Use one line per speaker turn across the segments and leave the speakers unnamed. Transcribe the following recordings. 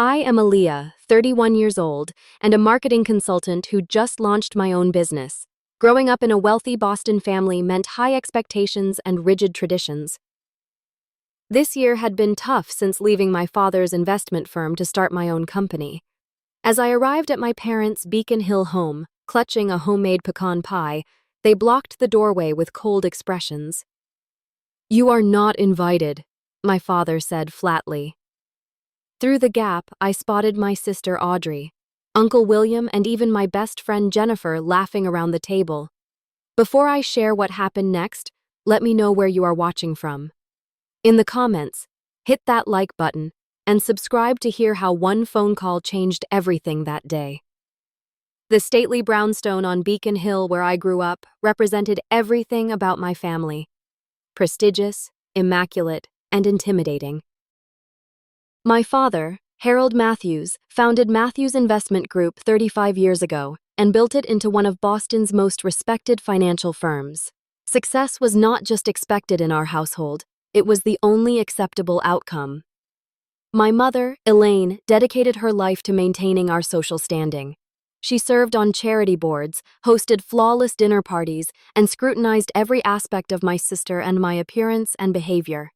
I am Aaliyah, 31 years old, and a marketing consultant who just launched my own business. Growing up in a wealthy Boston family meant high expectations and rigid traditions. This year had been tough since leaving my father's investment firm to start my own company. As I arrived at my parents' Beacon Hill home, clutching a homemade pecan pie, they blocked the doorway with cold expressions. "You are not invited," my father said flatly. Through the gap, I spotted my sister Audrey, Uncle William, and even my best friend Jennifer laughing around the table. Before I share what happened next, let me know where you are watching from. In the comments, hit that like button and subscribe to hear how one phone call changed everything that day. The stately brownstone on Beacon Hill where I grew up represented everything about my family. Prestigious, immaculate, and intimidating. My father, Harold Matthews, founded Matthews Investment Group 35 years ago and built it into one of Boston's most respected financial firms. Success was not just expected in our household, it was the only acceptable outcome. My mother, Elaine, dedicated her life to maintaining our social standing. She served on charity boards, hosted flawless dinner parties, and scrutinized every aspect of my sister and my appearance and behavior.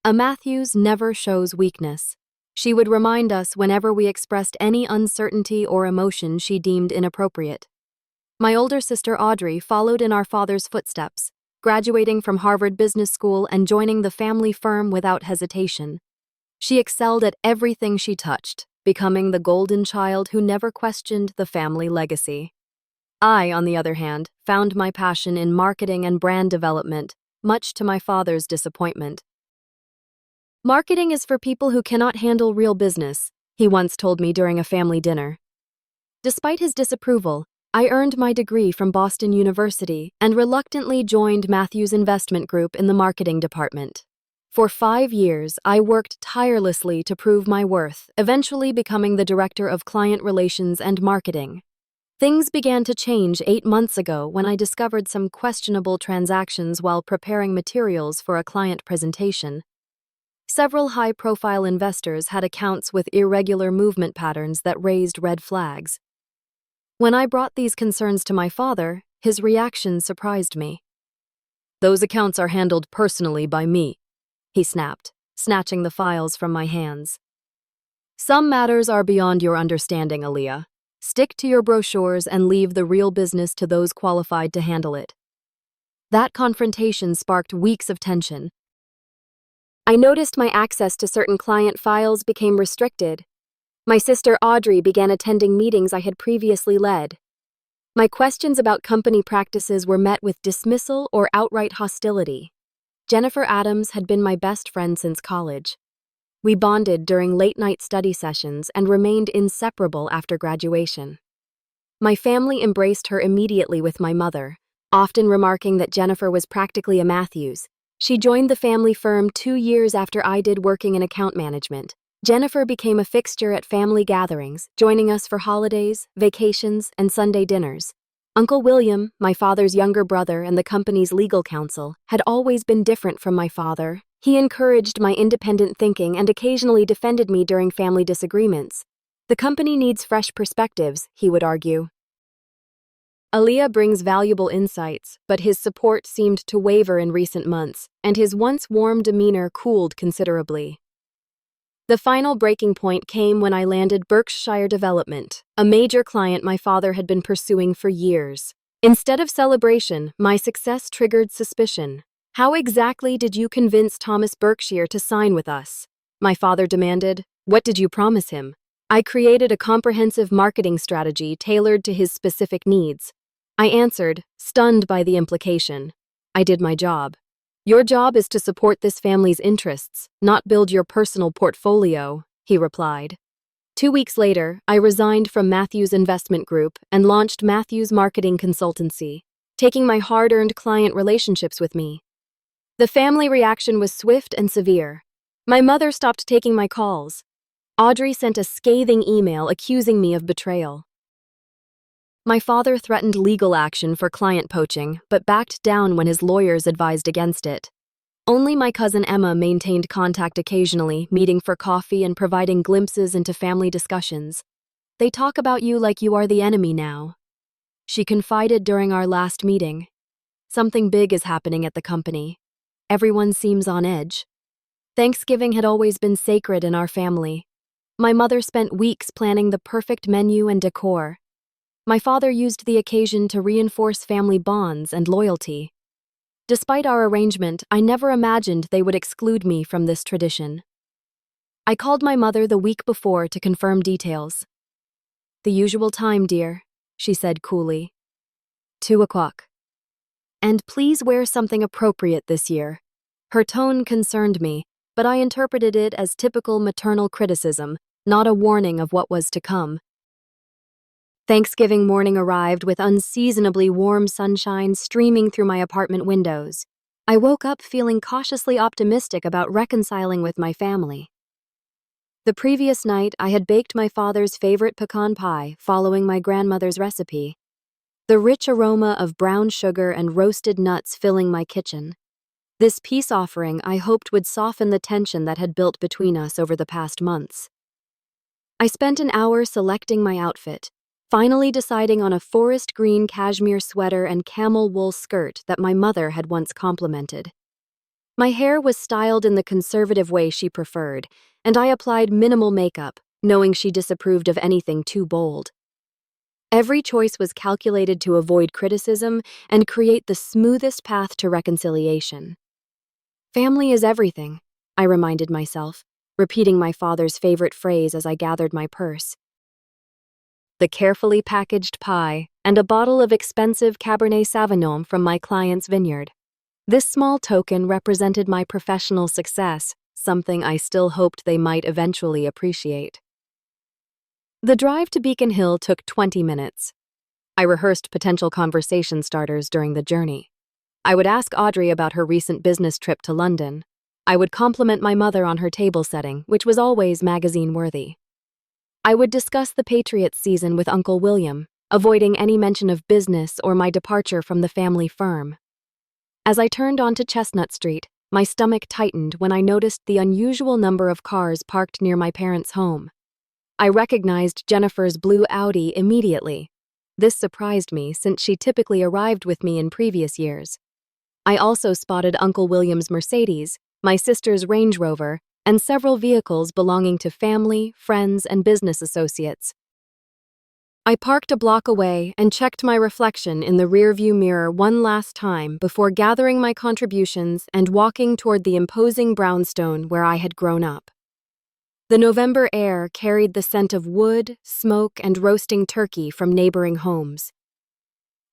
A Matthews never shows weakness. She would remind us whenever we expressed any uncertainty or emotion she deemed inappropriate. My older sister Audrey followed in our father's footsteps, graduating from Harvard Business School and joining the family firm without hesitation. She excelled at everything she touched, becoming the golden child who never questioned the family legacy. I, on the other hand, found my passion in marketing and brand development, much to my father's disappointment. "Marketing is for people who cannot handle real business," he once told me during a family dinner. Despite his disapproval, I earned my degree from Boston University and reluctantly joined Matthews Investment Group in the marketing department. For 5 years, I worked tirelessly to prove my worth, eventually becoming the director of client relations and marketing. Things began to change 8 months ago when I discovered some questionable transactions while preparing materials for a client presentation. Several high-profile investors had accounts with irregular movement patterns that raised red flags. When I brought these concerns to my father, his reaction surprised me. "Those accounts are handled personally by me," he snapped, snatching the files from my hands. "Some matters are beyond your understanding, Aaliyah. Stick to your brochures and leave the real business to those qualified to handle it." That confrontation sparked weeks of tension. I noticed my access to certain client files became restricted. My sister Audrey began attending meetings I had previously led. My questions about company practices were met with dismissal or outright hostility. Jennifer Adams had been my best friend since college. We bonded during late-night study sessions and remained inseparable after graduation. My family embraced her immediately with my mother, often remarking that Jennifer was practically a Matthews. She joined the family firm 2 years after I did, working in account management. Jennifer became a fixture at family gatherings, joining us for holidays, vacations, and Sunday dinners. Uncle William, my father's younger brother and the company's legal counsel, had always been different from my father. He encouraged my independent thinking and occasionally defended me during family disagreements. "The company needs fresh perspectives," he would argue. Aaliyah brings valuable insights, but his support seemed to waver in recent months, and his once warm demeanor cooled considerably. The final breaking point came when I landed Berkshire Development, a major client my father had been pursuing for years. Instead of celebration, my success triggered suspicion. "How exactly did you convince Thomas Berkshire to sign with us?" my father demanded. "What did you promise him?" "I created a comprehensive marketing strategy tailored to his specific needs," I answered, stunned by the implication. "I did my job. Your job is to support this family's interests, not build your personal portfolio," he replied. 2 weeks later, I resigned from Matthews Investment Group and launched Matthews Marketing Consultancy, taking my hard-earned client relationships with me. The family reaction was swift and severe. My mother stopped taking my calls. Audrey sent a scathing email accusing me of betrayal. My father threatened legal action for client poaching, but backed down when his lawyers advised against it. Only my cousin Emma maintained contact occasionally, meeting for coffee and providing glimpses into family discussions. They talk about you like you are the enemy now. She confided during our last meeting. Something big is happening at the company. Everyone seems on edge. Thanksgiving had always been sacred in our family. My mother spent weeks planning the perfect menu and decor. My father used the occasion to reinforce family bonds and loyalty. Despite our arrangement, I never imagined they would exclude me from this tradition. I called my mother the week before to confirm details. "The usual time, dear," she said coolly. 2 o'clock. "And please wear something appropriate this year." Her tone concerned me, but I interpreted it as typical maternal criticism, not a warning of what was to come. Thanksgiving morning arrived with unseasonably warm sunshine streaming through my apartment windows. I woke up feeling cautiously optimistic about reconciling with my family. The previous night, I had baked my father's favorite pecan pie, following my grandmother's recipe. The rich aroma of brown sugar and roasted nuts filling my kitchen. This peace offering I hoped would soften the tension that had built between us over the past months. I spent an hour selecting my outfit, finally deciding on a forest green cashmere sweater and camel wool skirt that my mother had once complimented. My hair was styled in the conservative way she preferred, and I applied minimal makeup, knowing she disapproved of anything too bold. Every choice was calculated to avoid criticism and create the smoothest path to reconciliation. "Family is everything," I reminded myself, repeating my father's favorite phrase as I gathered my purse. The carefully packaged pie and a bottle of expensive Cabernet Sauvignon from my client's vineyard. This small token represented my professional success, something I still hoped they might eventually appreciate. The drive to Beacon Hill took 20 minutes. I rehearsed potential conversation starters during the journey. I would ask Audrey about her recent business trip to London. I would compliment my mother on her table setting, which was always magazine-worthy. I would discuss the Patriots season with Uncle William, avoiding any mention of business or my departure from the family firm. As I turned onto Chestnut Street, my stomach tightened when I noticed the unusual number of cars parked near my parents' home. I recognized Jennifer's blue Audi immediately. This surprised me since she typically arrived with me in previous years. I also spotted Uncle William's Mercedes, my sister's Range Rover, and several vehicles belonging to family, friends, and business associates. I parked a block away and checked my reflection in the rearview mirror one last time before gathering my contributions and walking toward the imposing brownstone where I had grown up. The November air carried the scent of wood, smoke, and roasting turkey from neighboring homes.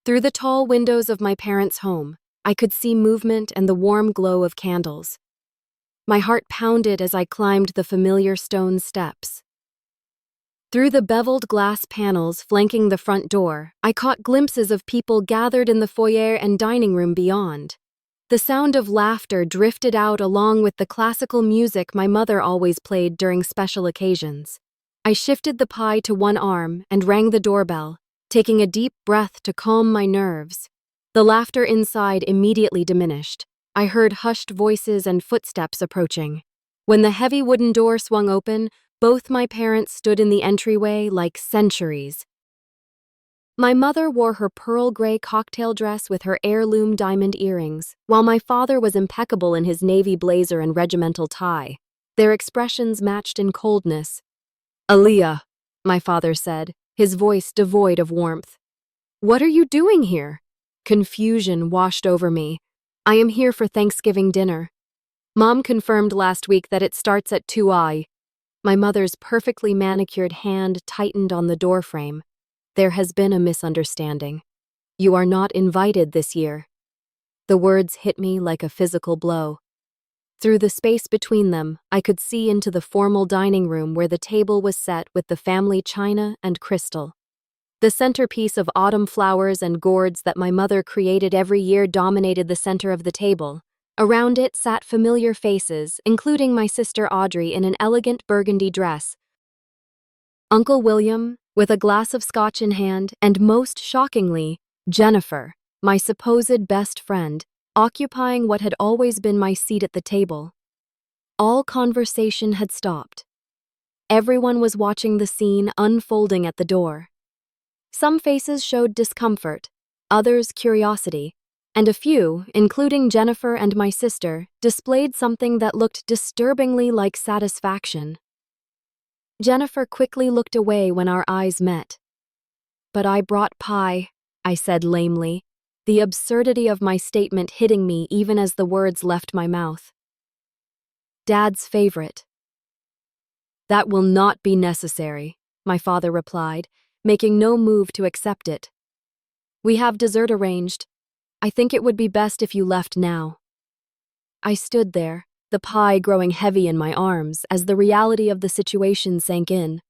Through the tall windows of my parents' home, I could see movement and the warm glow of candles. My heart pounded as I climbed the familiar stone steps. Through the beveled glass panels flanking the front door, I caught glimpses of people gathered in the foyer and dining room beyond. The sound of laughter drifted out along with the classical music my mother always played during special occasions. I shifted the pie to one arm and rang the doorbell, taking a deep breath to calm my nerves. The laughter inside immediately diminished. I heard hushed voices and footsteps approaching. When the heavy wooden door swung open, both my parents stood in the entryway like sentries. My mother wore her pearl gray cocktail dress with her heirloom diamond earrings, while my father was impeccable in his navy blazer and regimental tie. Their expressions matched in coldness. "Aaliyah," my father said, his voice devoid of warmth. "What are you doing here?" Confusion washed over me. "I am here for Thanksgiving dinner. Mom confirmed last week that it starts at 2 p.m. My mother's perfectly manicured hand tightened on the doorframe. "There has been a misunderstanding. You are not invited this year." The words hit me like a physical blow. Through the space between them, I could see into the formal dining room where the table was set with the family china and crystal. The centerpiece of autumn flowers and gourds that my mother created every year dominated the center of the table. Around it sat familiar faces, including my sister Audrey in an elegant burgundy dress, Uncle William, with a glass of scotch in hand, and most shockingly, Jennifer, my supposed best friend, occupying what had always been my seat at the table. All conversation had stopped. Everyone was watching the scene unfolding at the door. Some faces showed discomfort, others curiosity, and a few, including Jennifer and my sister, displayed something that looked disturbingly like satisfaction. Jennifer quickly looked away when our eyes met. "But I brought pie," I said lamely, the absurdity of my statement hitting me even as the words left my mouth. "Dad's favorite." "That will not be necessary," my father replied, making no move to accept it. "We have dessert arranged. I think it would be best if you left now." I stood there, the pie growing heavy in my arms as the reality of the situation sank in.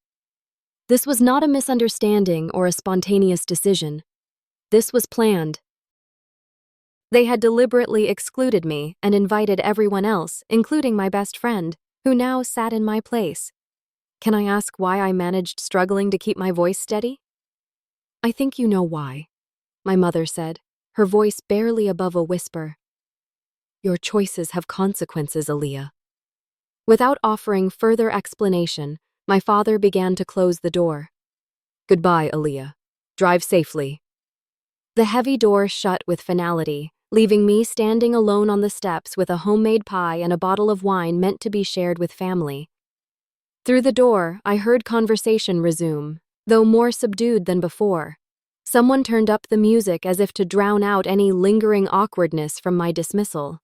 This was not a misunderstanding or a spontaneous decision. This was planned. They had deliberately excluded me and invited everyone else, including my best friend, who now sat in my place. Can I ask why I managed struggling to keep my voice steady? "I think you know why," my mother said, her voice barely above a whisper. "Your choices have consequences, Aaliyah." Without offering further explanation, my father began to close the door. "Goodbye, Aaliyah. Drive safely." The heavy door shut with finality, leaving me standing alone on the steps with a homemade pie and a bottle of wine meant to be shared with family. Through the door, I heard conversation resume, though more subdued than before. Someone turned up the music as if to drown out any lingering awkwardness from my dismissal.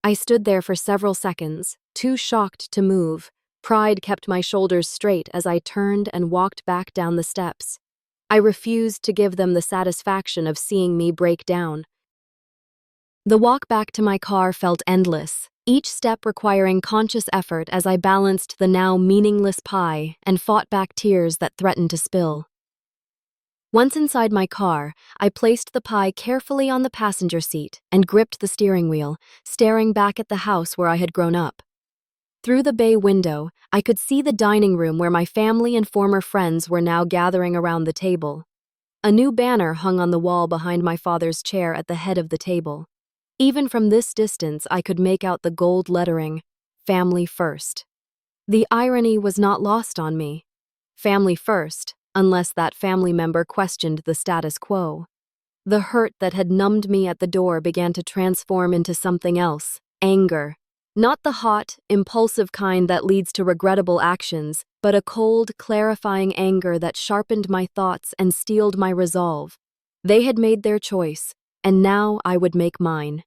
I stood there for several seconds, too shocked to move. Pride kept my shoulders straight as I turned and walked back down the steps. I refused to give them the satisfaction of seeing me break down. The walk back to my car felt endless, each step requiring conscious effort as I balanced the now meaningless pie and fought back tears that threatened to spill. Once inside my car, I placed the pie carefully on the passenger seat and gripped the steering wheel, staring back at the house where I had grown up. Through the bay window, I could see the dining room where my family and former friends were now gathering around the table. A new banner hung on the wall behind my father's chair at the head of the table. Even from this distance, I could make out the gold lettering, "Family First." The irony was not lost on me. Family first, unless that family member questioned the status quo. The hurt that had numbed me at the door began to transform into something else, anger. Not the hot, impulsive kind that leads to regrettable actions, but a cold, clarifying anger that sharpened my thoughts and steeled my resolve. They had made their choice, and now I would make mine.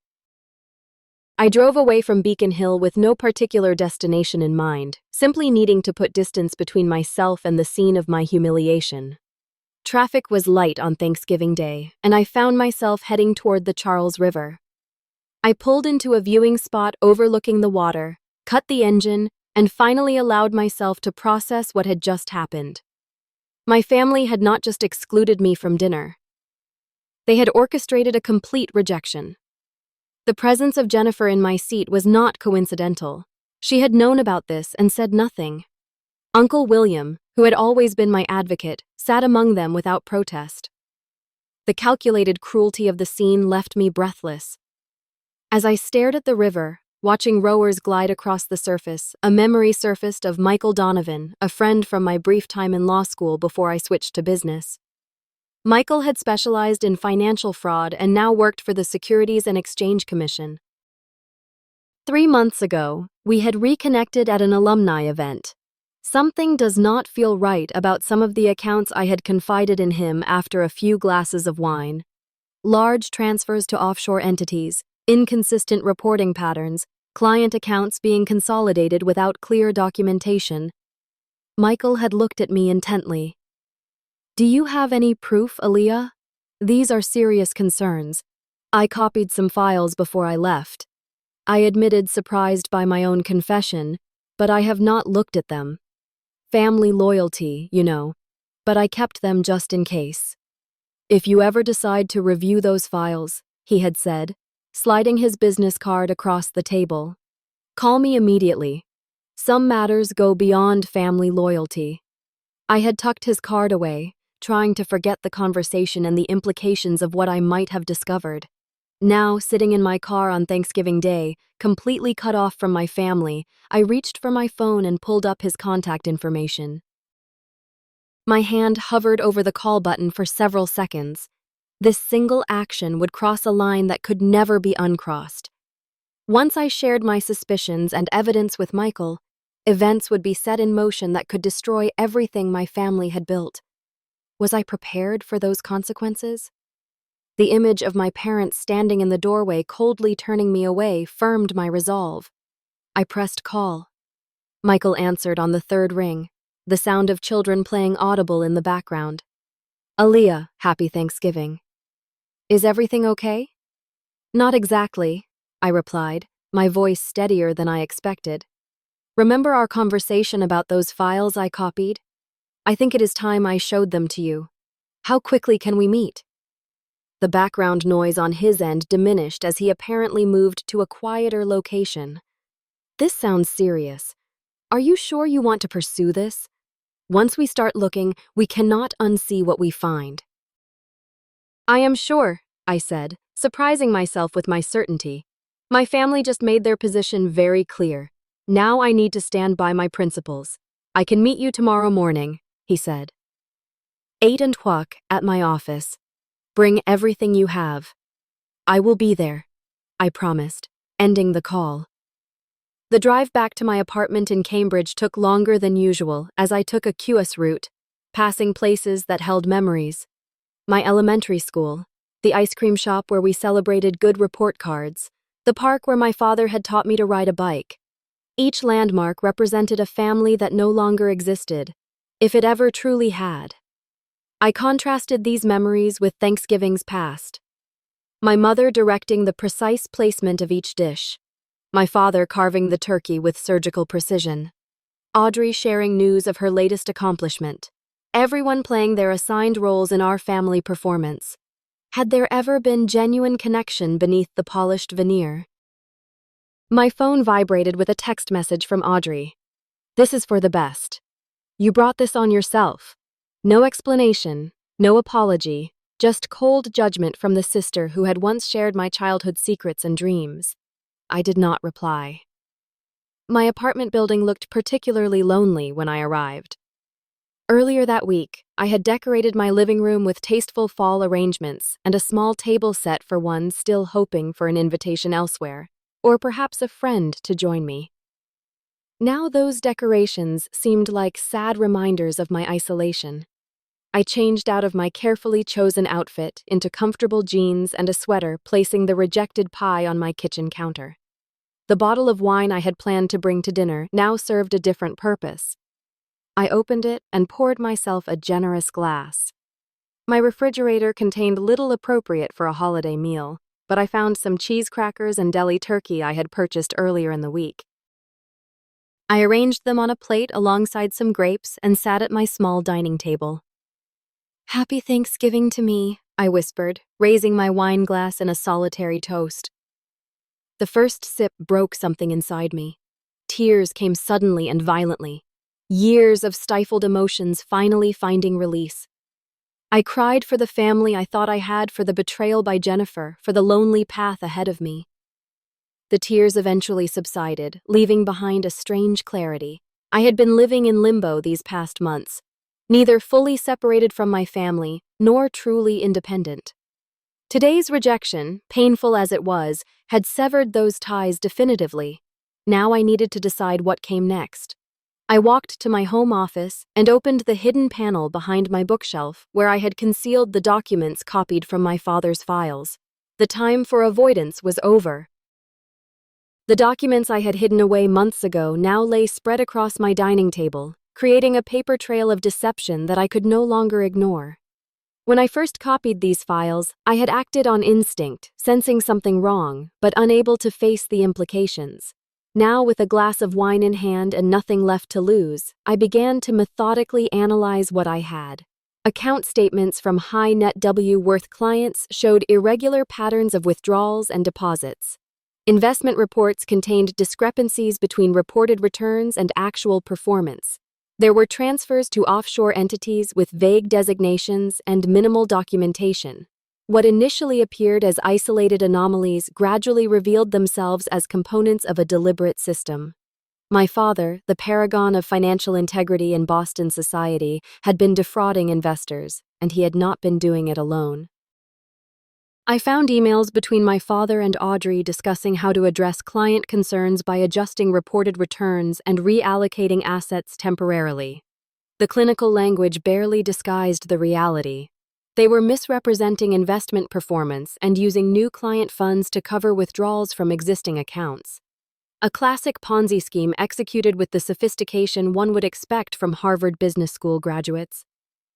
I drove away from Beacon Hill with no particular destination in mind, simply needing to put distance between myself and the scene of my humiliation. Traffic was light on Thanksgiving Day, and I found myself heading toward the Charles River. I pulled into a viewing spot overlooking the water, cut the engine, and finally allowed myself to process what had just happened. My family had not just excluded me from dinner. They had orchestrated a complete rejection. The presence of Jennifer in my seat was not coincidental. She had known about this and said nothing. Uncle William, who had always been my advocate, sat among them without protest. The calculated cruelty of the scene left me breathless. As I stared at the river, watching rowers glide across the surface, a memory surfaced of Michael Donovan, a friend from my brief time in law school before I switched to business. Michael had specialized in financial fraud and now worked for the Securities and Exchange Commission. 3 months ago, we had reconnected at an alumni event. Something does not feel right about some of the accounts I had confided in him after a few glasses of wine. Large transfers to offshore entities, inconsistent reporting patterns, client accounts being consolidated without clear documentation. Michael had looked at me intently. "Do you have any proof, Aaliyah? These are serious concerns. I copied some files before I left." I admitted, surprised by my own confession, "But I have not looked at them. Family loyalty, you know, but I kept them just in case." "If you ever decide to review those files," he had said, sliding his business card across the table, "call me immediately. Some matters go beyond family loyalty." I had tucked his card away, trying to forget the conversation and the implications of what I might have discovered. Now, sitting in my car on Thanksgiving Day, completely cut off from my family, I reached for my phone and pulled up his contact information. My hand hovered over the call button for several seconds. This single action would cross a line that could never be uncrossed. Once I shared my suspicions and evidence with Michael, events would be set in motion that could destroy everything my family had built. Was I prepared for those consequences? The image of my parents standing in the doorway coldly turning me away firmed my resolve. I pressed call. Michael answered on the third ring, the sound of children playing audible in the background. Aaliyah, happy Thanksgiving. Is everything okay? Not exactly, I replied, my voice steadier than I expected. Remember our conversation about those files I copied? I think it is time I showed them to you. How quickly can we meet? The background noise on his end diminished as he apparently moved to a quieter location. This sounds serious. Are you sure you want to pursue this? Once we start looking, we cannot unsee what we find. I am sure, I said, surprising myself with my certainty. My family just made their position very clear. Now I need to stand by my principles. I can meet you tomorrow morning, he said. 8:00 at my office. Bring everything you have. I will be there, I promised, ending the call. The drive back to my apartment in Cambridge took longer than usual as I took a QS route, passing places that held memories. My elementary school, the ice cream shop where we celebrated good report cards, the park where my father had taught me to ride a bike. Each landmark represented a family that no longer existed, if it ever truly had. I contrasted these memories with Thanksgivings past. My mother directing the precise placement of each dish. My father carving the turkey with surgical precision. Audrey sharing news of her latest accomplishment. Everyone playing their assigned roles in our family performance. Had there ever been genuine connection beneath the polished veneer? My phone vibrated with a text message from Audrey. This is for the best. You brought this on yourself. No explanation, no apology, just cold judgment from the sister who had once shared my childhood secrets and dreams. I did not reply. My apartment building looked particularly lonely when I arrived. Earlier that week, I had decorated my living room with tasteful fall arrangements and a small table set for one still hoping for an invitation elsewhere, or perhaps a friend to join me. Now those decorations seemed like sad reminders of my isolation. I changed out of my carefully chosen outfit into comfortable jeans and a sweater, placing the rejected pie on my kitchen counter. The bottle of wine I had planned to bring to dinner now served a different purpose. I opened it and poured myself a generous glass. My refrigerator contained little appropriate for a holiday meal, but I found some cheese crackers and deli turkey I had purchased earlier in the week. I arranged them on a plate alongside some grapes and sat at my small dining table. Happy Thanksgiving to me, I whispered, raising my wine glass in a solitary toast. The first sip broke something inside me. Tears came suddenly and violently. Years of stifled emotions finally finding release. I cried for the family I thought I had, for the betrayal by Jennifer, for the lonely path ahead of me. The tears eventually subsided, leaving behind a strange clarity. I had been living in limbo these past months, neither fully separated from my family, nor truly independent. Today's rejection, painful as it was, had severed those ties definitively. Now I needed to decide what came next. I walked to my home office and opened the hidden panel behind my bookshelf where I had concealed the documents copied from my father's files. The time for avoidance was over. The documents I had hidden away months ago now lay spread across my dining table, creating a paper trail of deception that I could no longer ignore. When I first copied these files, I had acted on instinct, sensing something wrong, but unable to face the implications. Now, with a glass of wine in hand and nothing left to lose, I began to methodically analyze what I had. Account statements from high net worth clients showed irregular patterns of withdrawals and deposits. Investment reports contained discrepancies between reported returns and actual performance. There were transfers to offshore entities with vague designations and minimal documentation. What initially appeared as isolated anomalies gradually revealed themselves as components of a deliberate system. My father, the paragon of financial integrity in Boston society, had been defrauding investors, and he had not been doing it alone. I found emails between my father and Audrey discussing how to address client concerns by adjusting reported returns and reallocating assets temporarily. The clinical language barely disguised the reality. They were misrepresenting investment performance and using new client funds to cover withdrawals from existing accounts. A classic Ponzi scheme executed with the sophistication one would expect from Harvard Business School graduates.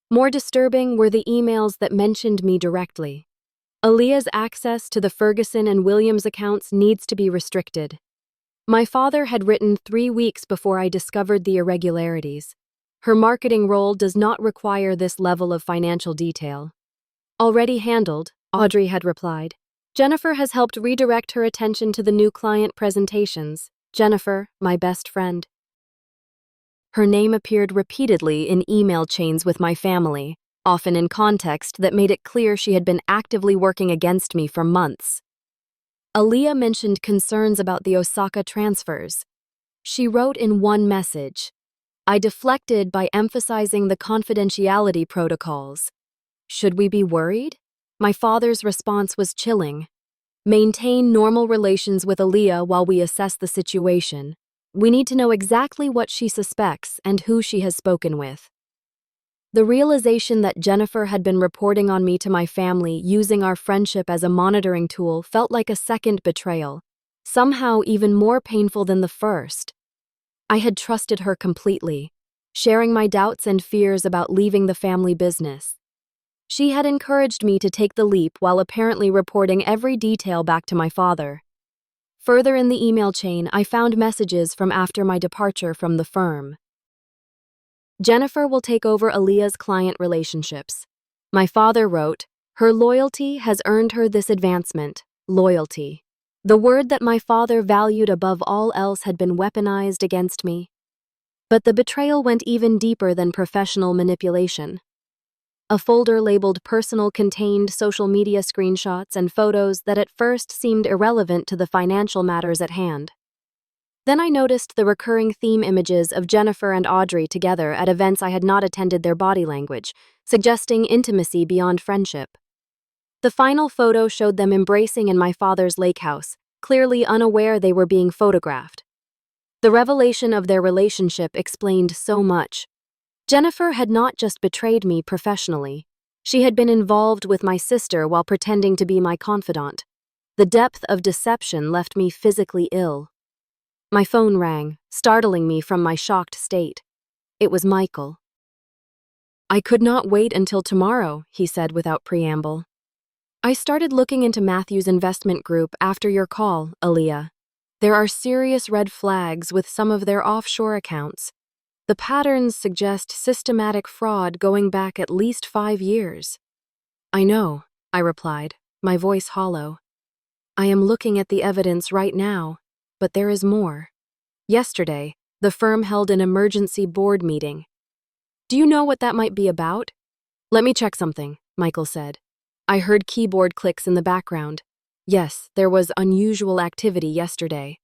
More disturbing were the emails that mentioned me directly. Aaliyah's access to the Ferguson and Williams accounts needs to be restricted. My father had written 3 weeks before I discovered the irregularities. Her marketing role does not require this level of financial detail. Already handled, Audrey had replied. Jennifer has helped redirect her attention to the new client presentations. Jennifer, my best friend. Her name appeared repeatedly in email chains with my family, often in context that made it clear she had been actively working against me for months. Aaliyah mentioned concerns about the Osaka transfers. She wrote in one message, I deflected by emphasizing the confidentiality protocols. Should we be worried? My father's response was chilling. Maintain normal relations with Aaliyah while we assess the situation. We need to know exactly what she suspects and who she has spoken with. The realization that Jennifer had been reporting on me to my family using our friendship as a monitoring tool felt like a second betrayal, somehow even more painful than the first. I had trusted her completely, sharing my doubts and fears about leaving the family business. She had encouraged me to take the leap while apparently reporting every detail back to my father. Further in the email chain, I found messages from after my departure from the firm. Jennifer will take over Aaliyah's client relationships. My father wrote, her loyalty has earned her this advancement, loyalty. The word that my father valued above all else had been weaponized against me. But the betrayal went even deeper than professional manipulation. A folder labeled personal contained social media screenshots and photos that at first seemed irrelevant to the financial matters at hand. Then I noticed the recurring theme images of Jennifer and Audrey together at events I had not attended. Their body language, suggesting intimacy beyond friendship. The final photo showed them embracing in my father's lake house, clearly unaware they were being photographed. The revelation of their relationship explained so much. Jennifer had not just betrayed me professionally. She had been involved with my sister while pretending to be my confidant. The depth of deception left me physically ill. My phone rang, startling me from my shocked state. It was Michael. I could not wait until tomorrow, he said without preamble. I started looking into Matthew's investment group after your call, Aaliyah. There are serious red flags with some of their offshore accounts. The patterns suggest systematic fraud going back at least 5 years. I know, I replied, my voice hollow. I am looking at the evidence right now, but there is more. Yesterday, the firm held an emergency board meeting. Do you know what that might be about? Let me check something, Michael said. I heard keyboard clicks in the background. Yes, there was unusual activity yesterday.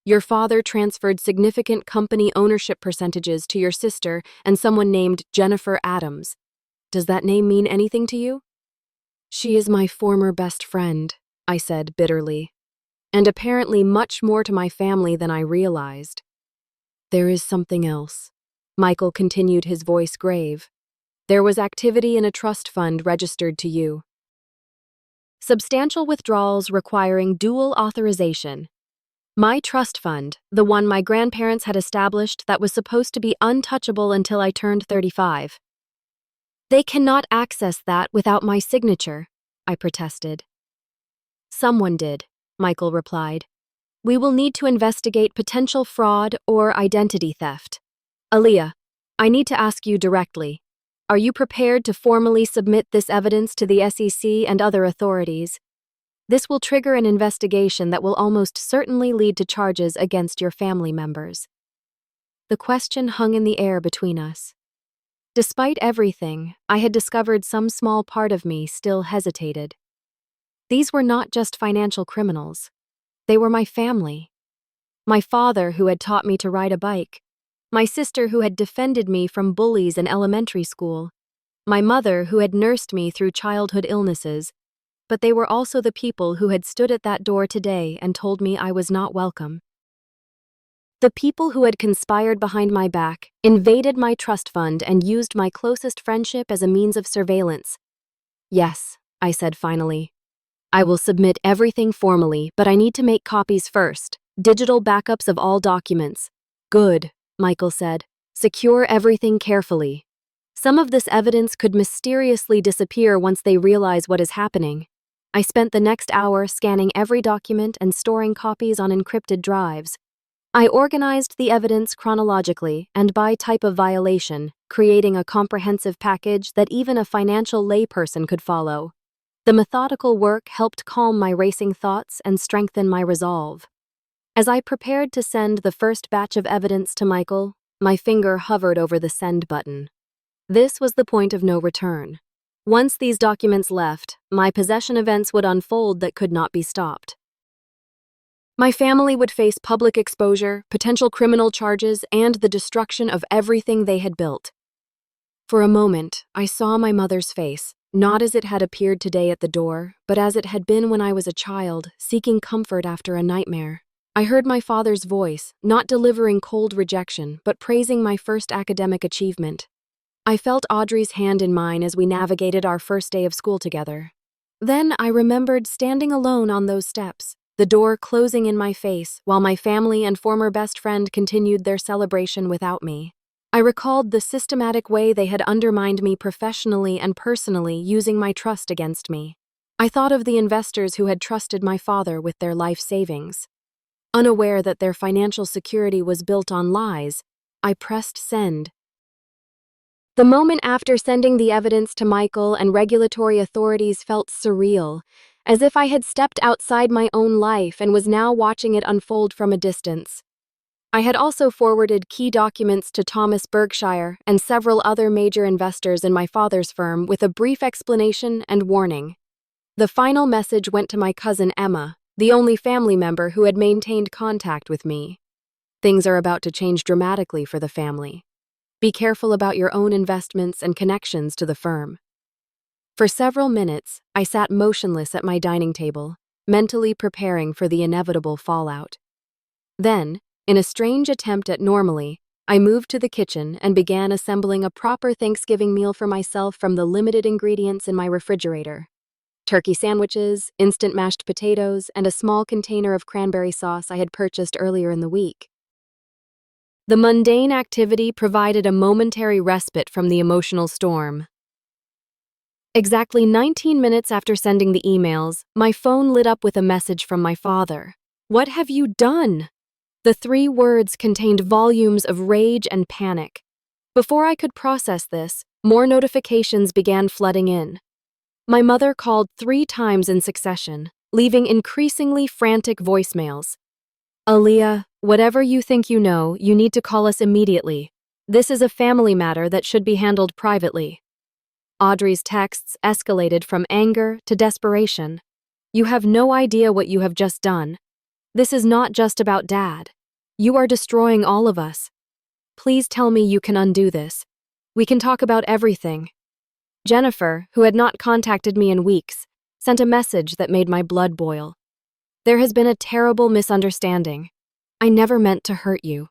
Your father transferred significant company ownership percentages to your sister and someone named Jennifer Adams. Does that name mean anything to you? She is my former best friend, I said bitterly, and apparently much more to my family than I realized. There is something else. Michael continued, his voice grave. There was activity in a trust fund registered to you. Substantial withdrawals requiring dual authorization. My trust fund, the one my grandparents had established that was supposed to be untouchable until I turned 35. They cannot access that without my signature, I protested. Someone did, Michael replied. We will need to investigate potential fraud or identity theft. Aaliyah, I need to ask you directly. Are you prepared to formally submit this evidence to the SEC and other authorities? This will trigger an investigation that will almost certainly lead to charges against your family members. The question hung in the air between us. Despite everything, I had discovered some small part of me still hesitated. These were not just financial criminals. They were my family. My father, who had taught me to ride a bike. My sister, who had defended me from bullies in elementary school. My mother, who had nursed me through childhood illnesses. But they were also the people who had stood at that door today and told me I was not welcome. The people who had conspired behind my back, invaded my trust fund, and used my closest friendship as a means of surveillance. Yes, I said finally. I will submit everything formally, but I need to make copies first. Digital backups of all documents. Good, Michael said. Secure everything carefully. Some of this evidence could mysteriously disappear once they realize what is happening. I spent the next hour scanning every document and storing copies on encrypted drives. I organized the evidence chronologically and by type of violation, creating a comprehensive package that even a financial layperson could follow. The methodical work helped calm my racing thoughts and strengthen my resolve. As I prepared to send the first batch of evidence to Michael, my finger hovered over the send button. This was the point of no return. Once these documents left, my possession events would unfold that could not be stopped. My family would face public exposure, potential criminal charges, and the destruction of everything they had built. For a moment, I saw my mother's face, not as it had appeared today at the door, but as it had been when I was a child, seeking comfort after a nightmare. I heard my father's voice, not delivering cold rejection, but praising my first academic achievement. I felt Audrey's hand in mine as we navigated our first day of school together. Then I remembered standing alone on those steps, the door closing in my face, while my family and former best friend continued their celebration without me. I recalled the systematic way they had undermined me professionally and personally, using my trust against me. I thought of the investors who had trusted my father with their life savings. Unaware that their financial security was built on lies, I pressed send. The moment after sending the evidence to Michael and regulatory authorities felt surreal, as if I had stepped outside my own life and was now watching it unfold from a distance. I had also forwarded key documents to Thomas Berkshire and several other major investors in my father's firm with a brief explanation and warning. The final message went to my cousin Emma, the only family member who had maintained contact with me. Things are about to change dramatically for the family. Be careful about your own investments and connections to the firm. For several minutes, I sat motionless at my dining table, mentally preparing for the inevitable fallout. Then, in a strange attempt at normalcy, I moved to the kitchen and began assembling a proper Thanksgiving meal for myself from the limited ingredients in my refrigerator. Turkey sandwiches, instant mashed potatoes, and a small container of cranberry sauce I had purchased earlier in the week. The mundane activity provided a momentary respite from the emotional storm. Exactly 19 minutes after sending the emails, my phone lit up with a message from my father. "What have you done?" The 3 words contained volumes of rage and panic. Before I could process this, more notifications began flooding in. My mother called 3 times in succession, leaving increasingly frantic voicemails. "Aaliyah, whatever you think you know, you need to call us immediately. This is a family matter that should be handled privately." Audrey's texts escalated from anger to desperation. "You have no idea what you have just done. This is not just about Dad. You are destroying all of us. Please tell me you can undo this. We can talk about everything." Jennifer, who had not contacted me in weeks, sent a message that made my blood boil. "There has been a terrible misunderstanding. I never meant to hurt you.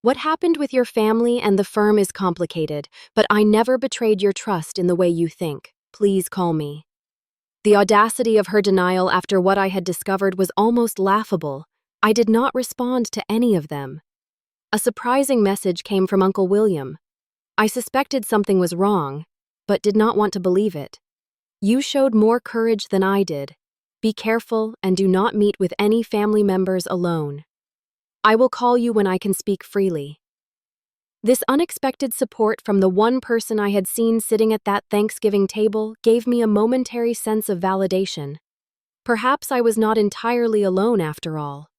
What happened with your family and the firm is complicated, but I never betrayed your trust in the way you think. Please call me." The audacity of her denial after what I had discovered was almost laughable. I did not respond to any of them. A surprising message came from Uncle William. I suspected something was wrong, but did not want to believe it. "You showed more courage than I did. Be careful and do not meet with any family members alone. I will call you when I can speak freely." This unexpected support from the one person I had seen sitting at that Thanksgiving table gave me a momentary sense of validation. Perhaps I was not entirely alone after all.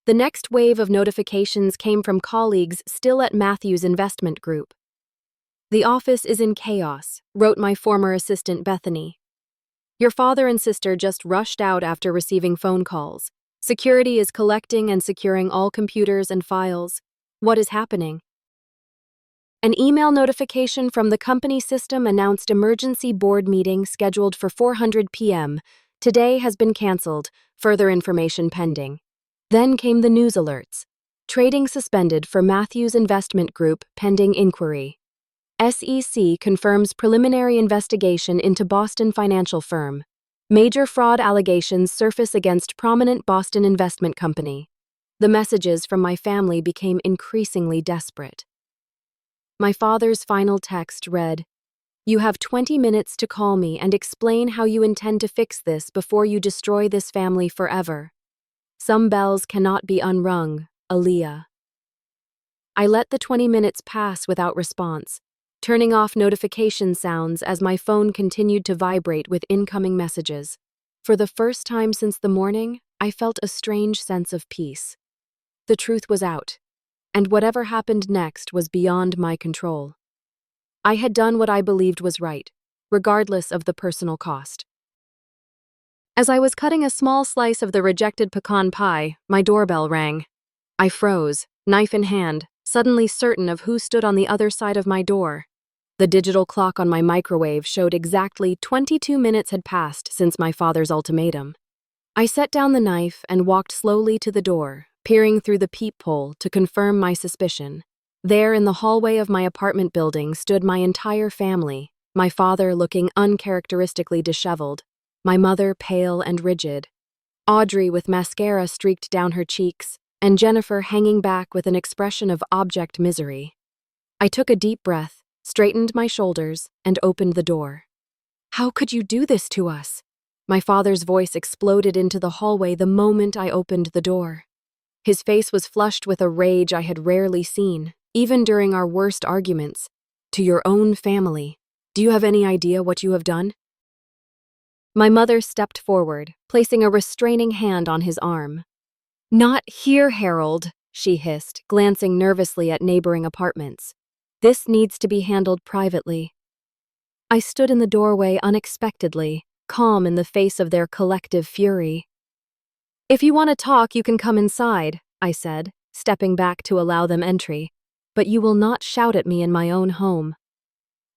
The next wave of notifications came from colleagues still at Matthew's investment group. "The office is in chaos," wrote my former assistant Bethany. Your father and sister just rushed out after receiving phone calls. Security is collecting and securing all computers and files. What is happening? An email notification from the company system announced emergency board meeting scheduled for 4:00 p.m. Today has been canceled. Further information pending. Then came the news alerts. Trading suspended for Matthews Investment Group pending inquiry. SEC confirms preliminary investigation into Boston financial firm. Major fraud allegations surface against prominent Boston investment company. The messages from my family became increasingly desperate. My father's final text read, "You have 20 minutes to call me and explain how you intend to fix this before you destroy this family forever. Some bells cannot be unrung, Aaliyah." I let the 20 minutes pass without response, turning off notification sounds as my phone continued to vibrate with incoming messages. For the first time since the morning, I felt a strange sense of peace. The truth was out, and whatever happened next was beyond my control. I had done what I believed was right, regardless of the personal cost. As I was cutting a small slice of the rejected pecan pie, my doorbell rang. I froze, knife in hand, suddenly certain of who stood on the other side of my door. The digital clock on my microwave showed exactly 22 minutes had passed since my father's ultimatum. I set down the knife and walked slowly to the door, peering through the peephole to confirm my suspicion. There in the hallway of my apartment building stood my entire family, my father looking uncharacteristically disheveled, my mother pale and rigid, Audrey with mascara streaked down her cheeks, and Jennifer hanging back with an expression of abject misery. I took a deep breath, straightened my shoulders, and opened the door. "How could you do this to us?" My father's voice exploded into the hallway the moment I opened the door. His face was flushed with a rage I had rarely seen, even during our worst arguments. "To your own family. Do you have any idea what you have done?" My mother stepped forward, placing a restraining hand on his arm. "Not here, Harold," she hissed, glancing nervously at neighboring apartments. "This needs to be handled privately." I stood in the doorway unexpectedly, calm in the face of their collective fury. "If you want to talk, you can come inside," I said, stepping back to allow them entry. "But you will not shout at me in my own home."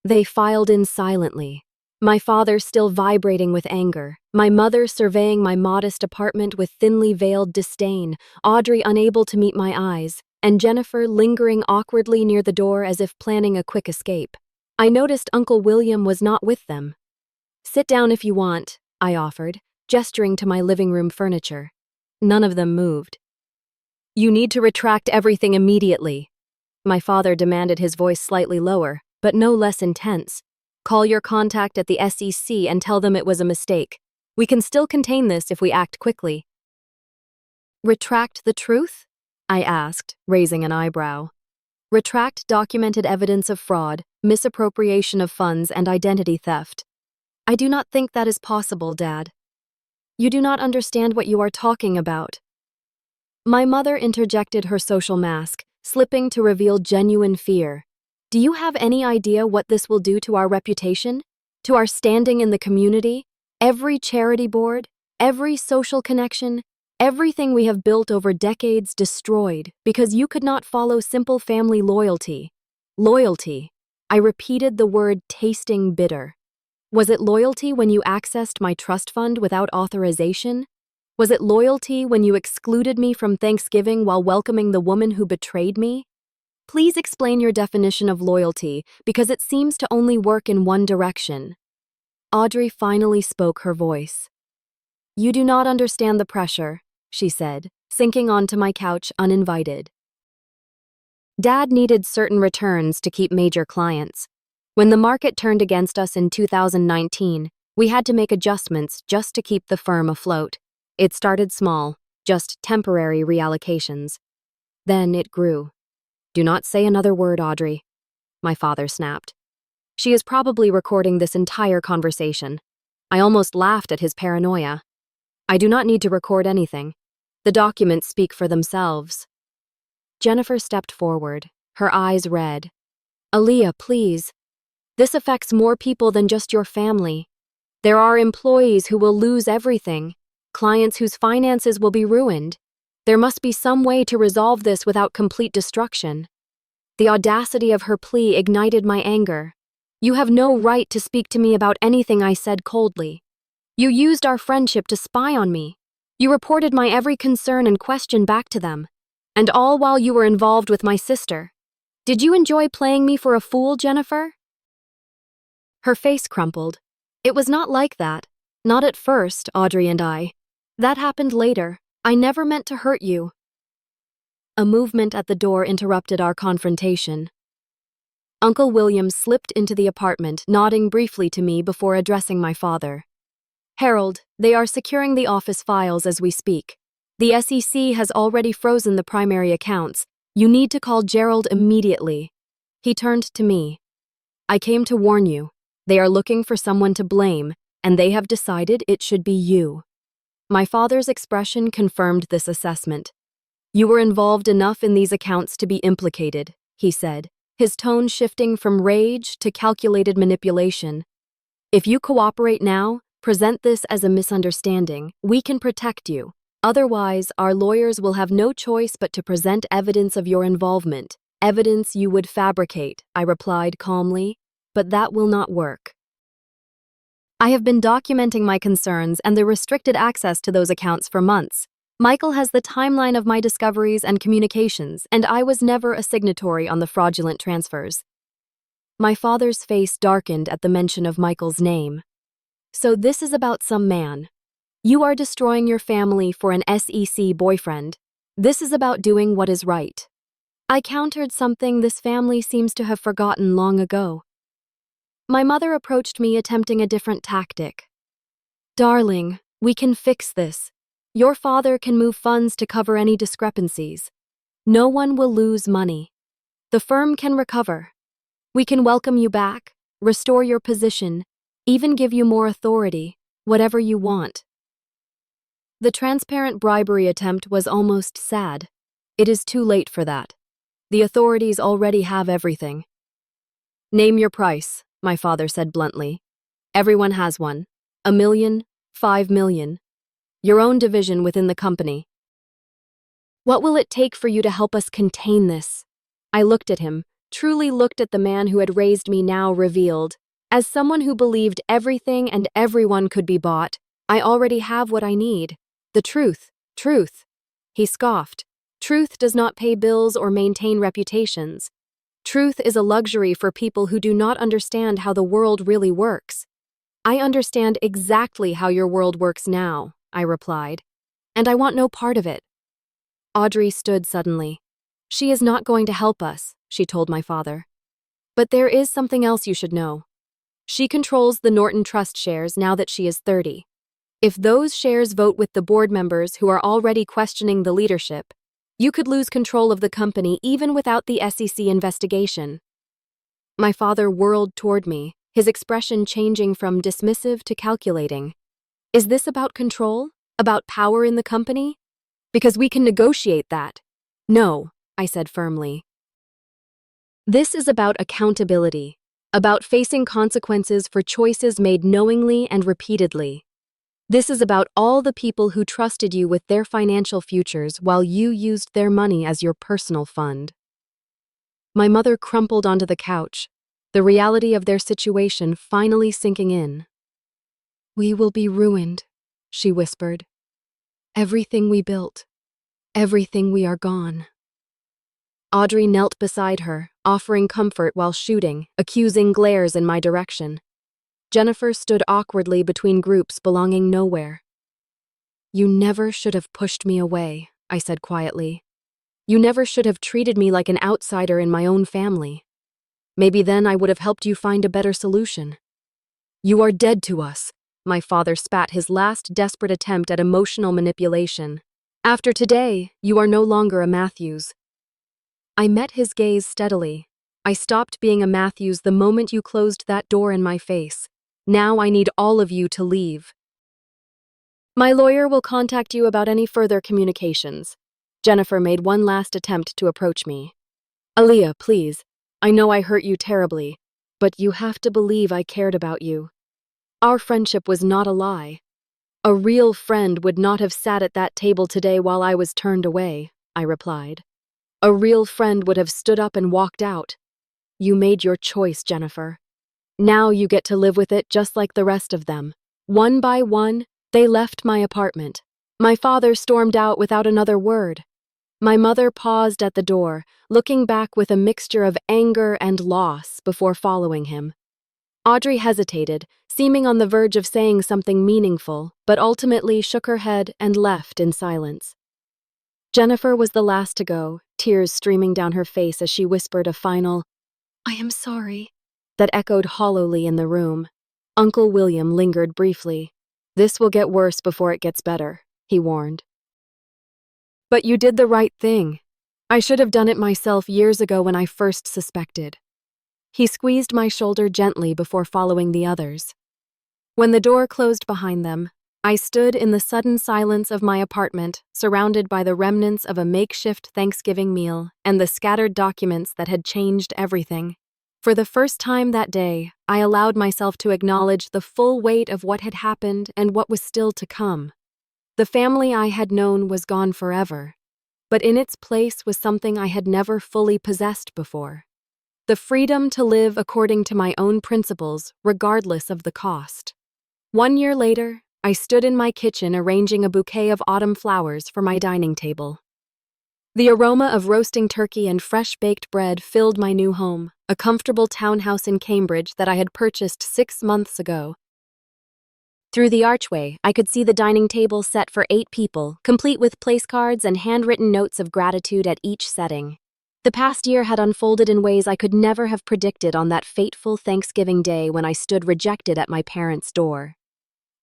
They filed in silently, my father still vibrating with anger, my mother surveying my modest apartment with thinly veiled disdain, Audrey unable to meet my eyes, and Jennifer lingering awkwardly near the door as if planning a quick escape. I noticed Uncle William was not with them. "Sit down if you want," I offered, gesturing to my living room furniture. None of them moved. "You need to retract everything immediately," my father demanded, his voice slightly lower, but no less intense. "Call your contact at the SEC and tell them it was a mistake. We can still contain this if we act quickly." "Retract the truth?" I asked, raising an eyebrow. "Retract documented evidence of fraud, misappropriation of funds, and identity theft." "I do not think that is possible, Dad." "You do not understand what you are talking about." My mother interjected her social mask, slipping to reveal genuine fear. "Do you have any idea what this will do to our reputation? To our standing in the community? Every charity board? Every social connection? Everything we have built over decades destroyed because you could not follow simple family loyalty." Loyalty. I repeated the word, tasting bitter. Was it loyalty when you accessed my trust fund without authorization? Was it loyalty when you excluded me from Thanksgiving while welcoming the woman who betrayed me? Please explain your definition of loyalty, because it seems to only work in one direction. Audrey finally spoke her voice. "You do not understand the pressure," she said, sinking onto my couch uninvited. Dad needed certain returns to keep major clients. When the market turned against us in 2019, we had to make adjustments just to keep the firm afloat. It started small, just temporary reallocations. Then it grew. "Do not say another word, Audrey," my father snapped. "She is probably recording this entire conversation." I almost laughed at his paranoia. "I do not need to record anything. The documents speak for themselves." Jennifer stepped forward, her eyes red. "Aaliyah, please. This affects more people than just your family." There are employees who will lose everything, clients whose finances will be ruined. There must be some way to resolve this without complete destruction. The audacity of her plea ignited my anger. You have no right to speak to me about anything I said coldly. You used our friendship to spy on me. You reported my every concern and question back to them. And all while you were involved with my sister. Did you enjoy playing me for a fool, Jennifer? Her face crumpled. It was not like that. Not at first, Audrey and I. That happened later. I never meant to hurt you. A movement at the door interrupted our confrontation. Uncle William slipped into the apartment, nodding briefly to me before addressing my father. Harold, they are securing the office files as we speak. The SEC has already frozen the primary accounts. You need to call Gerald immediately. He turned to me. I came to warn you. They are looking for someone to blame, and they have decided it should be you. My father's expression confirmed this assessment. You were involved enough in these accounts to be implicated, he said, his tone shifting from rage to calculated manipulation. If you cooperate now, present this as a misunderstanding, we can protect you. Otherwise, our lawyers will have no choice but to present evidence of your involvement, evidence you would fabricate, I replied calmly, but that will not work. I have been documenting my concerns and the restricted access to those accounts for months. Michael has the timeline of my discoveries and communications, and I was never a signatory on the fraudulent transfers. My father's face darkened at the mention of Michael's name. So this is about some man. You are destroying your family for an SEC boyfriend. This is about doing what is right. I countered something this family seems to have forgotten long ago. My mother approached me attempting a different tactic. Darling, we can fix this. Your father can move funds to cover any discrepancies. No one will lose money. The firm can recover. We can welcome you back, restore your position, even give you more authority, whatever you want. The transparent bribery attempt was almost sad. It is too late for that. The authorities already have everything. Name your price, my father said bluntly. Everyone has one. 1 million, 5 million. Your own division within the company. What will it take for you to help us contain this? I looked at him, truly looked at the man who had raised me now revealed. As someone who believed everything and everyone could be bought, I already have what I need. The truth. He scoffed. Truth does not pay bills or maintain reputations. Truth is a luxury for people who do not understand how the world really works. I understand exactly how your world works now, I replied, and I want no part of it. Audrey stood suddenly. She is not going to help us, she told my father. But there is something else you should know. She controls the Norton Trust shares now that she is 30. If those shares vote with the board members who are already questioning the leadership, you could lose control of the company even without the SEC investigation. My father whirled toward me, his expression changing from dismissive to calculating. Is this about control? About power in the company? Because we can negotiate that. No, I said firmly. This is about accountability, about facing consequences for choices made knowingly and repeatedly. This is about all the people who trusted you with their financial futures while you used their money as your personal fund. My mother crumpled onto the couch, the reality of their situation finally sinking in. We will be ruined, she whispered. Everything we built, everything we are gone. Audrey knelt beside her, offering comfort while shooting, accusing glares in my direction. Jennifer stood awkwardly between groups belonging nowhere. You never should have pushed me away, I said quietly. You never should have treated me like an outsider in my own family. Maybe then I would have helped you find a better solution. You are dead to us, my father spat his last desperate attempt at emotional manipulation. After today, you are no longer a Matthews. I met his gaze steadily. I stopped being a Matthews the moment you closed that door in my face. Now I need all of you to leave. My lawyer will contact you about any further communications. Jennifer made one last attempt to approach me. Aaliyah, please. I know I hurt you terribly, but you have to believe I cared about you. Our friendship was not a lie. A real friend would not have sat at that table today while I was turned away, I replied. A real friend would have stood up and walked out. You made your choice, Jennifer. Now you get to live with it just like the rest of them. One by one, they left my apartment. My father stormed out without another word. My mother paused at the door, looking back with a mixture of anger and loss before following him. Audrey hesitated, seeming on the verge of saying something meaningful, but ultimately shook her head and left in silence. Jennifer was the last to go, tears streaming down her face as she whispered a final, "I am sorry," that echoed hollowly in the room. Uncle William lingered briefly. "This will get worse before it gets better," he warned. "But you did the right thing. I should have done it myself years ago when I first suspected." He squeezed my shoulder gently before following the others. When the door closed behind them, I stood in the sudden silence of my apartment, surrounded by the remnants of a makeshift Thanksgiving meal and the scattered documents that had changed everything. For the first time that day, I allowed myself to acknowledge the full weight of what had happened and what was still to come. The family I had known was gone forever, but in its place was something I had never fully possessed before. The freedom to live according to my own principles, regardless of the cost. 1 year later, I stood in my kitchen arranging a bouquet of autumn flowers for my dining table. The aroma of roasting turkey and fresh-baked bread filled my new home, a comfortable townhouse in Cambridge that I had purchased 6 months ago. Through the archway, I could see the dining table set for 8 people, complete with place cards and handwritten notes of gratitude at each setting. The past year had unfolded in ways I could never have predicted on that fateful Thanksgiving day when I stood rejected at my parents' door.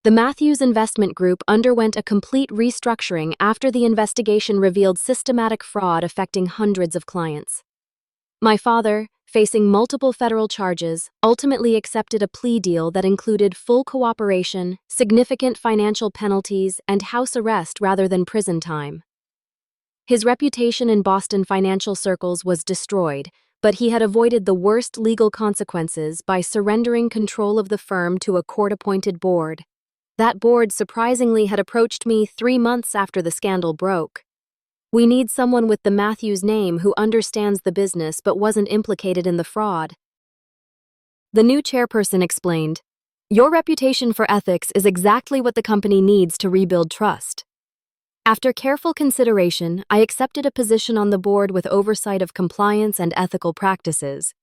The Matthews Investment Group underwent a complete restructuring after the investigation revealed systematic fraud affecting hundreds of clients. My father, facing multiple federal charges, ultimately accepted a plea deal that included full cooperation, significant financial penalties, and house arrest rather than prison time. His reputation in Boston financial circles was destroyed, but he had avoided the worst legal consequences by surrendering control of the firm to a court-appointed board. That board surprisingly had approached me 3 months after the scandal broke. "We need someone with the Matthews name who understands the business but wasn't implicated in the fraud." The new chairperson explained, "Your reputation for ethics is exactly what the company needs to rebuild trust." After careful consideration, I accepted a position on the board with oversight of compliance and ethical practices.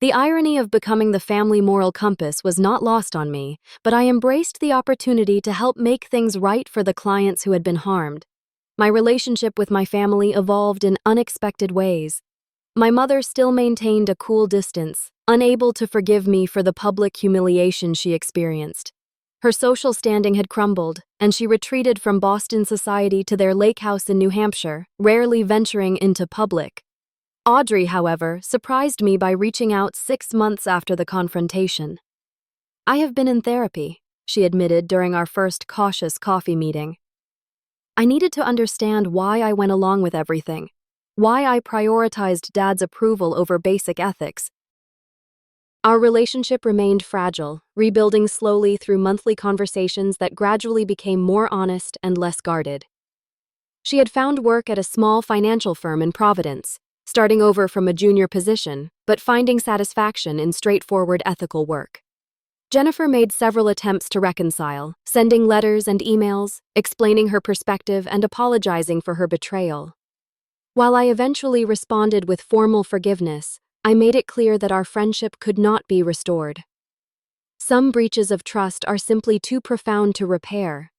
The irony of becoming the family moral compass was not lost on me, but I embraced the opportunity to help make things right for the clients who had been harmed. My relationship with my family evolved in unexpected ways. My mother still maintained a cool distance, unable to forgive me for the public humiliation she experienced. Her social standing had crumbled, and she retreated from Boston society to their lake house in New Hampshire, rarely venturing into public. Audrey, however, surprised me by reaching out 6 months after the confrontation. "I have been in therapy," she admitted during our first cautious coffee meeting. I needed to understand why I went along with everything, why I prioritized Dad's approval over basic ethics. Our relationship remained fragile, rebuilding slowly through monthly conversations that gradually became more honest and less guarded. She had found work at a small financial firm in Providence, starting over from a junior position, but finding satisfaction in straightforward ethical work. Jennifer made several attempts to reconcile, sending letters and emails, explaining her perspective and apologizing for her betrayal. While I eventually responded with formal forgiveness, I made it clear that our friendship could not be restored. Some breaches of trust are simply too profound to repair.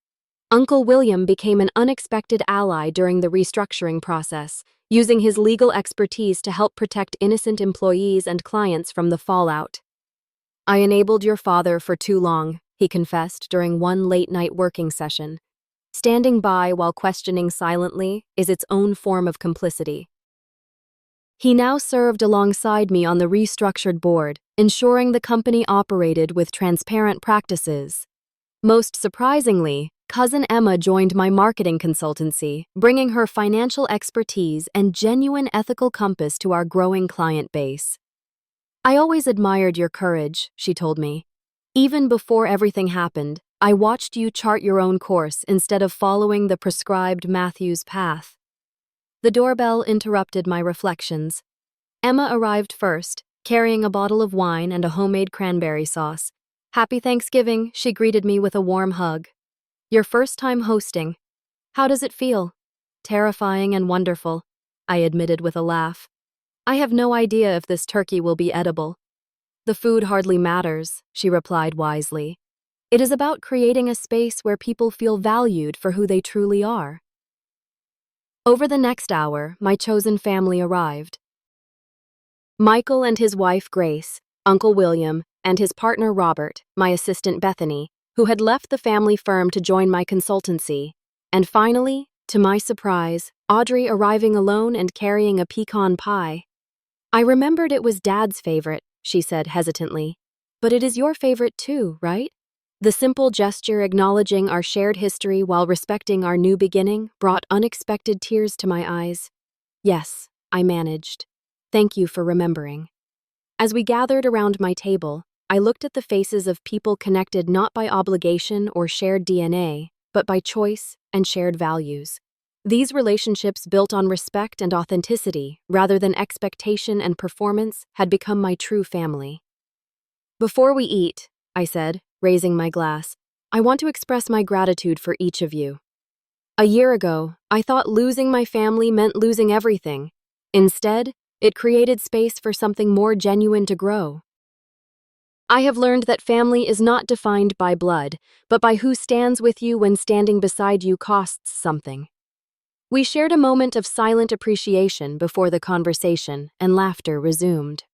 Uncle William became an unexpected ally during the restructuring process, using his legal expertise to help protect innocent employees and clients from the fallout. "I enabled your father for too long," he confessed during one late-night working session. "Standing by while questioning silently is its own form of complicity." He now served alongside me on the restructured board, ensuring the company operated with transparent practices. Most surprisingly, Cousin Emma joined my marketing consultancy, bringing her financial expertise and genuine ethical compass to our growing client base. "I always admired your courage," she told me. Even before everything happened, I watched you chart your own course instead of following the prescribed Matthew's path. The doorbell interrupted my reflections. Emma arrived first, carrying a bottle of wine and a homemade cranberry sauce. "Happy Thanksgiving," she greeted me with a warm hug. "Your first time hosting. How does it feel?" "Terrifying and wonderful," I admitted with a laugh. "I have no idea if this turkey will be edible." "The food hardly matters," she replied wisely. "It is about creating a space where people feel valued for who they truly are." Over the next hour, my chosen family arrived. Michael and his wife Grace, Uncle William, and his partner Robert, my assistant Bethany, who had left the family firm to join my consultancy. And finally, to my surprise, Audrey arriving alone and carrying a pecan pie. "I remembered it was Dad's favorite," she said hesitantly. "But it is your favorite too, right?" The simple gesture acknowledging our shared history while respecting our new beginning brought unexpected tears to my eyes. "Yes," I managed. "Thank you for remembering." As we gathered around my table, I looked at the faces of people connected not by obligation or shared DNA, but by choice and shared values. These relationships built on respect and authenticity, rather than expectation and performance, had become my true family. "Before we eat," I said, raising my glass, "I want to express my gratitude for each of you. A year ago, I thought losing my family meant losing everything. Instead, it created space for something more genuine to grow. I have learned that family is not defined by blood, but by who stands with you when standing beside you costs something." We shared a moment of silent appreciation before the conversation, and laughter resumed.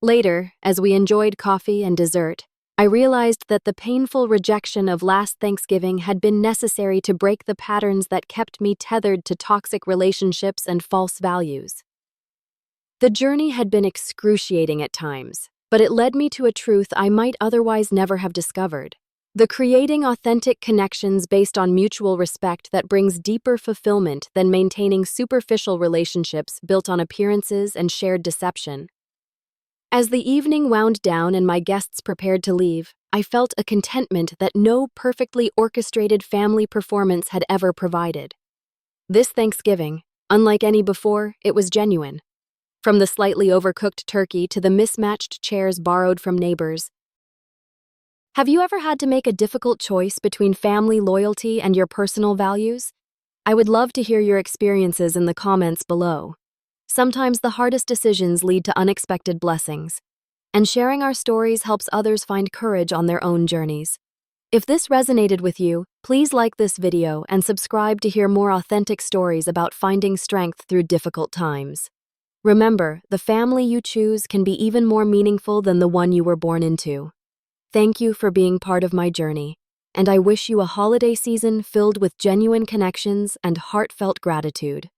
Later, as we enjoyed coffee and dessert, I realized that the painful rejection of last Thanksgiving had been necessary to break the patterns that kept me tethered to toxic relationships and false values. The journey had been excruciating at times, but it led me to a truth I might otherwise never have discovered: the creating authentic connections based on mutual respect that brings deeper fulfillment than maintaining superficial relationships built on appearances and shared deception. As the evening wound down and my guests prepared to leave, I felt a contentment that no perfectly orchestrated family performance had ever provided. This Thanksgiving, unlike any before, it was genuine. From the slightly overcooked turkey to the mismatched chairs borrowed from neighbors. Have you ever had to make a difficult choice between family loyalty and your personal values? I would love to hear your experiences in the comments below. Sometimes the hardest decisions lead to unexpected blessings, and sharing our stories helps others find courage on their own journeys. If this resonated with you, please like this video and subscribe to hear more authentic stories about finding strength through difficult times. Remember, the family you choose can be even more meaningful than the one you were born into. Thank you for being part of my journey, and I wish you a holiday season filled with genuine connections and heartfelt gratitude.